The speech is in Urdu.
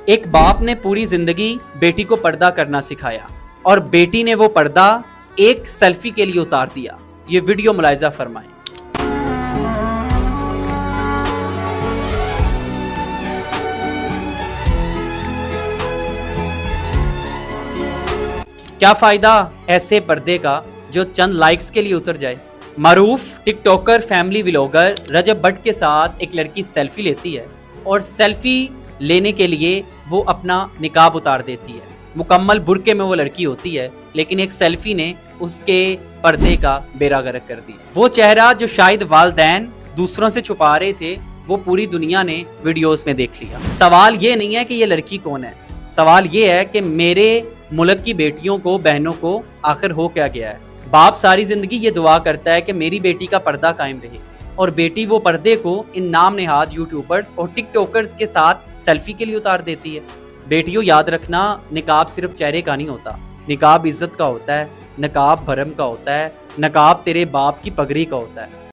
ایک باپ نے پوری زندگی بیٹی کو پردہ کرنا سکھایا اور بیٹی نے وہ پردہ ایک سیلفی کے لیے اتار دیا. یہ ویڈیو ملاحظہ فرمائیں. کیا فائدہ ایسے پردے کا جو چند لائکس کے لیے اتر جائے؟ معروف TikToker family vlogger Rajab Butt کے ساتھ ایک لڑکی سیلفی لیتی ہے اور سیلفی لینے کے لیے وہ اپنا نقاب اتار دیتی ہے. مکمل برقعے میں وہ لڑکی ہوتی ہے لیکن ایک سیلفی نے اس کے پردے کا بیڑا غرق کر دیا. وہ چہرہ جو شاید والدین دوسروں سے چھپا رہے تھے وہ پوری دنیا نے ویڈیوز میں دیکھ لیا. سوال یہ نہیں ہے کہ یہ لڑکی کون ہے، سوال یہ ہے کہ میرے ملک کی بیٹیوں کو، بہنوں کو آخر ہو کیا گیا ہے. باپ ساری زندگی یہ دعا کرتا ہے کہ میری بیٹی کا پردہ قائم رہے اور بیٹی وہ پردے کو ان نام نہاد یوٹیوبرز اور ٹک ٹاکرز کے ساتھ سیلفی کے لیے اتار دیتی ہے. بیٹیوں یاد رکھنا، نقاب صرف چہرے کا نہیں ہوتا، نقاب عزت کا ہوتا ہے، نقاب بھرم کا ہوتا ہے، نقاب تیرے باپ کی پگڑی کا ہوتا ہے.